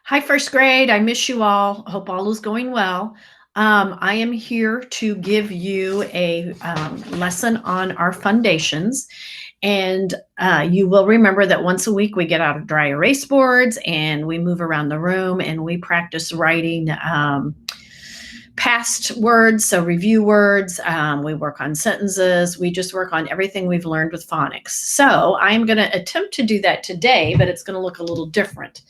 Hi, first grade. I miss you all. Hope all is going well. I am here to give you a lesson on our foundations. And you will remember that once a week we get out of dry erase boards and we move around the room and we practice writing past words, so review words. We work on sentences. We just work on everything we've learned with phonics. So I'm going to attempt to do that today, but it's going to look a little different.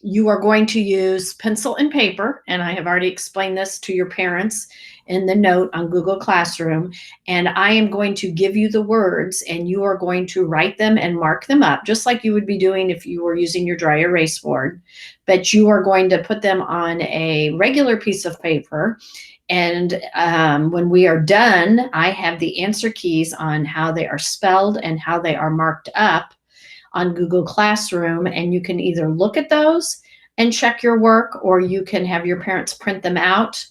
You are going to use pencil and paper, and I have already explained this to your parents in the note on Google Classroom, and I am going to give you the words, and you are going to write them and mark them up, just like you would be doing if you were using your dry erase board, but you are going to put them on a regular piece of paper, and when we are done, I have the answer keys on how they are spelled and how they are marked up on Google Classroom, and you can either look at those and check your work, or you can have your parents print them out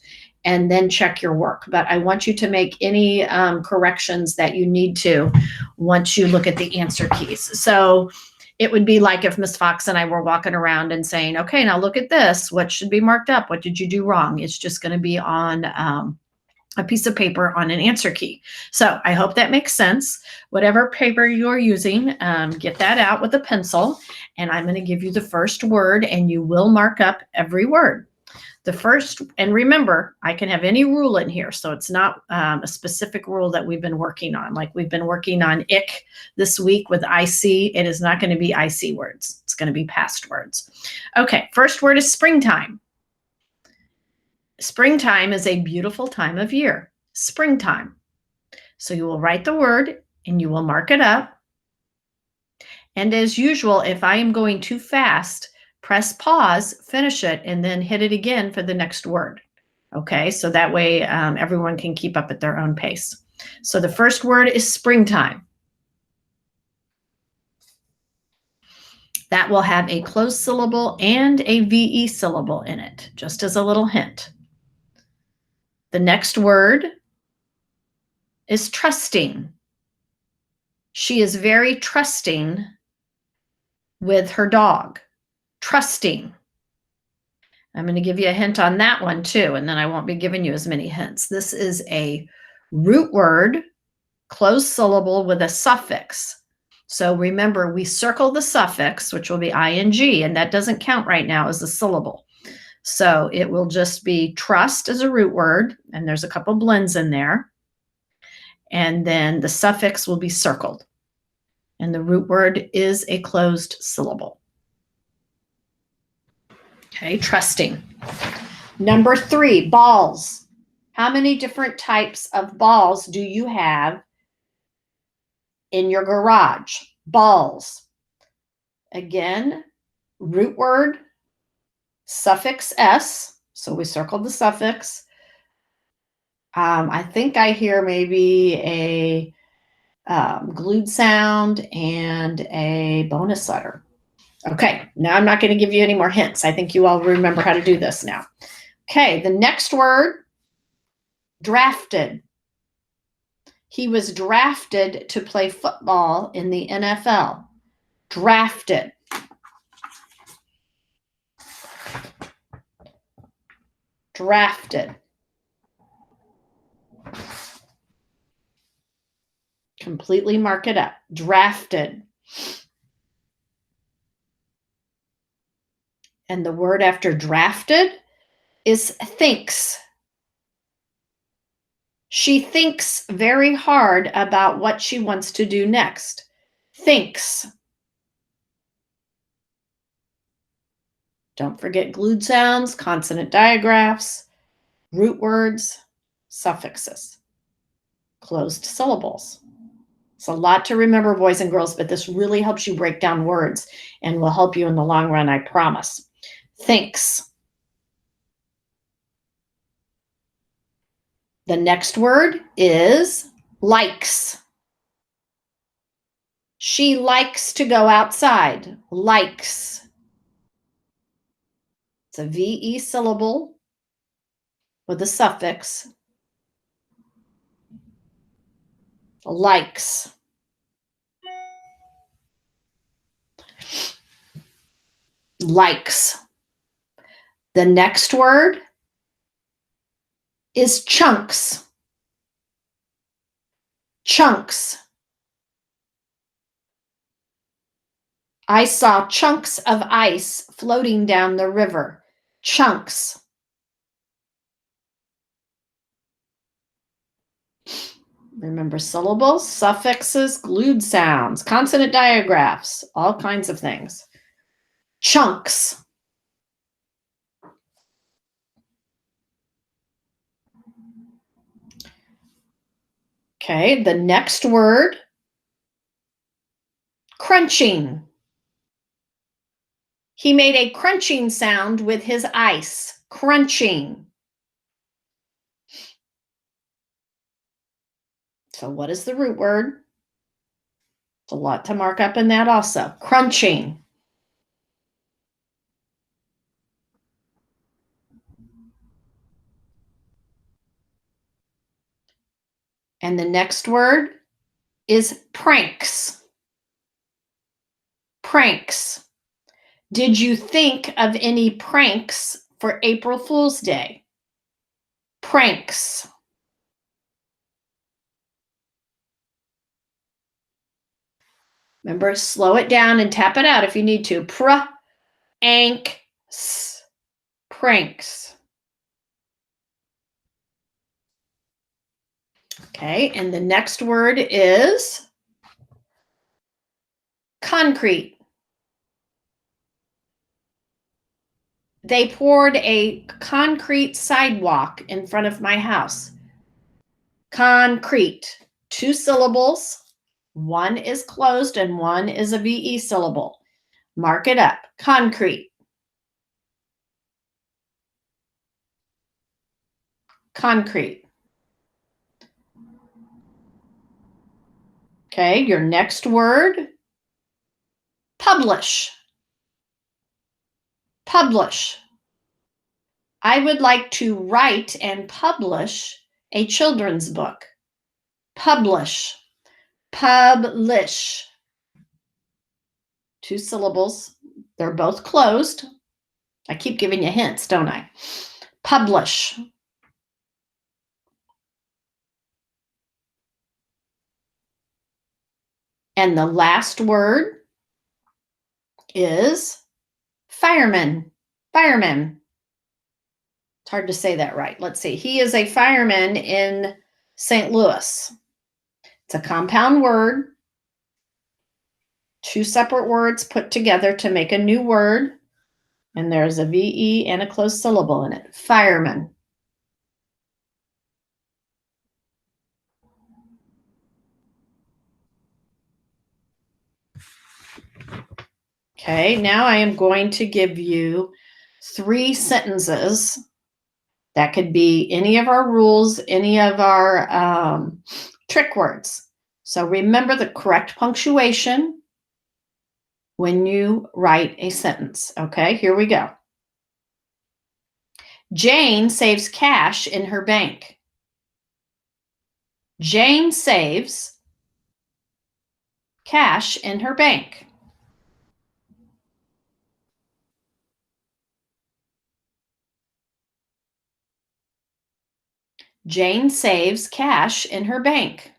and then check your work. But I want you to make any corrections that you need to once you look at the answer keys. So it would be like if Miss Fox and I were walking around and saying, okay, now look at this. What should be marked up? What did you do wrong? It's just going to be on a piece of paper on an answer key. So I hope that makes sense. Whatever paper you're using, get that out with a pencil, and I'm going to give you the first word, and you will mark up every word. The first, and remember, I can have any rule in here, so it's not a specific rule that we've been working on. Like we've been working on ick this week with IC. It is not going to be IC words. It's going to be past words. Okay, first word is springtime. Springtime is a beautiful time of year. Springtime. So you will write the word and you will mark it up. And as usual, if I am going too fast, press pause, finish it, and then hit it again for the next word. Okay, so that way everyone can keep up at their own pace. So the first word is springtime. That will have a closed syllable and a VE syllable in it, just as a little hint. The next word is trusting. She is very trusting with her dog. Trusting. I'm going to give you a hint on that one too, and then I won't be giving you as many hints. This is a root word, closed syllable with a suffix. So remember, we circle the suffix, which will be ing, and that doesn't count right now as a syllable. So it will just be trust as a root word, and there's a couple blends in there. And then the suffix will be circled. And the root word is a closed syllable. Okay, trusting. Number 3, balls. How many different types of balls do you have in your garage? Balls. Again, root word, suffix S. So we circled the suffix. I think I hear maybe a glued sound and a bonus letter. Okay, now I'm not going to give you any more hints. I think you all remember how to do this now. Okay, the next word, drafted. He was drafted to play football in the NFL. Drafted. Drafted. Completely mark it up. Drafted. And the word after drafted is thinks. She thinks very hard about what she wants to do next. Thinks. Don't forget glued sounds, consonant digraphs, root words, suffixes, closed syllables. It's a lot to remember, boys and girls, but this really helps you break down words and will help you in the long run, I promise. Thinks. The next word is likes. She likes to go outside. Likes. It's a VE syllable with a suffix. Likes. likes. The next word is chunks. Chunks. I saw chunks of ice floating down the river. Chunks. Remember syllables, suffixes, glued sounds, consonant diagraphs, all kinds of things. Chunks. Okay, the next word, crunching. He made a crunching sound with his ice. Crunching. So what is the root word? It's a lot to mark up in that also. Crunching. And the next word is pranks. Pranks. Did you think of any pranks for April Fool's Day? Pranks. Remember, slow it down and tap it out if you need to. Pranks. Pranks. Okay, and the next word is concrete. They poured a concrete sidewalk in front of my house. Concrete. 2 syllables. One is closed and one is a VE syllable. Mark it up. Concrete. Concrete. Okay, your next word, publish. Publish. I would like to write and publish a children's book. Publish. Publish. 2 syllables. They're both closed. I keep giving you hints, don't I? Publish. And the last word is fireman. Fireman. It's hard to say that right. Let's see. He is a fireman in St. Louis. It's a compound word. 2 separate words put together to make a new word. And there's a VE and a closed syllable in it. Fireman. Okay, now I am going to give you 3 sentences. That could be any of our rules, any of our trick words. So remember the correct punctuation when you write a sentence. Okay, here we go. Jane saves cash in her bank. Jane saves cash in her bank. Jane saves cash in her bank.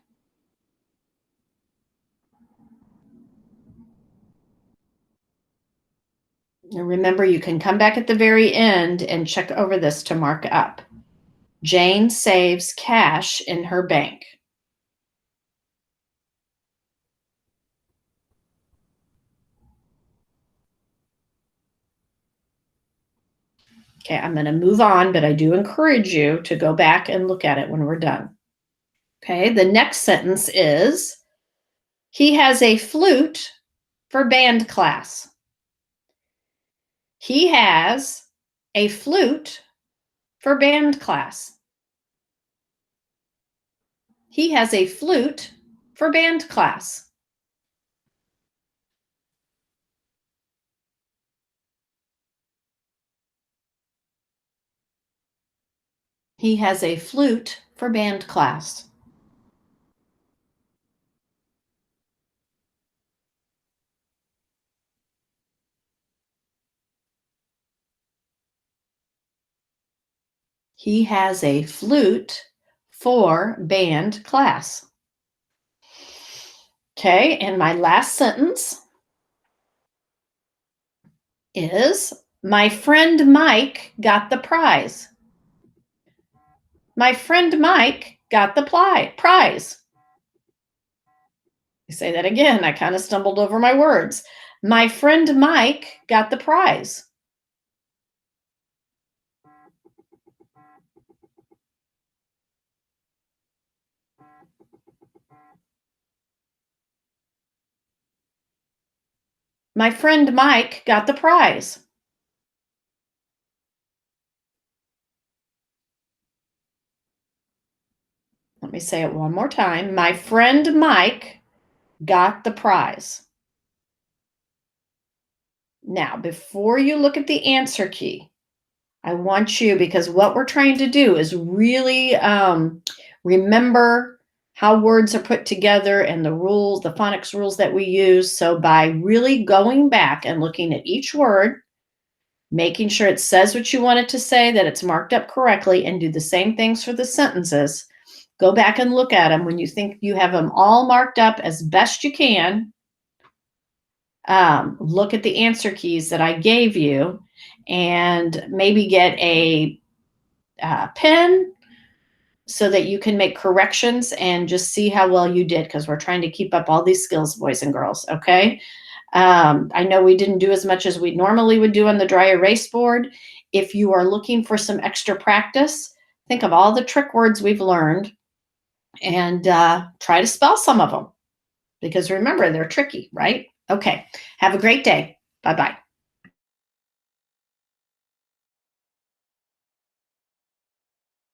And remember, you can come back at the very end and check over this to mark up. Jane saves cash in her bank. Okay, I'm going to move on, but I do encourage you to go back and look at it when we're done. Okay, the next sentence is, he has a flute for band class. He has a flute for band class. He has a flute for band class. He has a flute for band class. He has a flute for band class. Okay, and my last sentence is my friend Mike got the prize. My friend Mike got the prize. I say that again. I kind of stumbled over my words. My friend Mike got the prize. My friend Mike got the prize. Let me say it one more time. My friend Mike got the prize. Now, before you look at the answer key, I want you, because what we're trying to do is really remember how words are put together and the rules, the phonics rules that we use. So by really going back and looking at each word, making sure it says what you want it to say, that it's marked up correctly, and do the same things for the sentences. Go back and look at them when you think you have them all marked up as best you can. Look at the answer keys that I gave you and maybe get a pen so that you can make corrections and just see how well you did, because we're trying to keep up all these skills, boys and girls. Okay. I know we didn't do as much as we normally would do on the dry erase board. If you are looking for some extra practice, think of all the trick words we've learned and try to spell some of them, because remember, they're tricky, right? Okay. Have a great day. Bye-bye.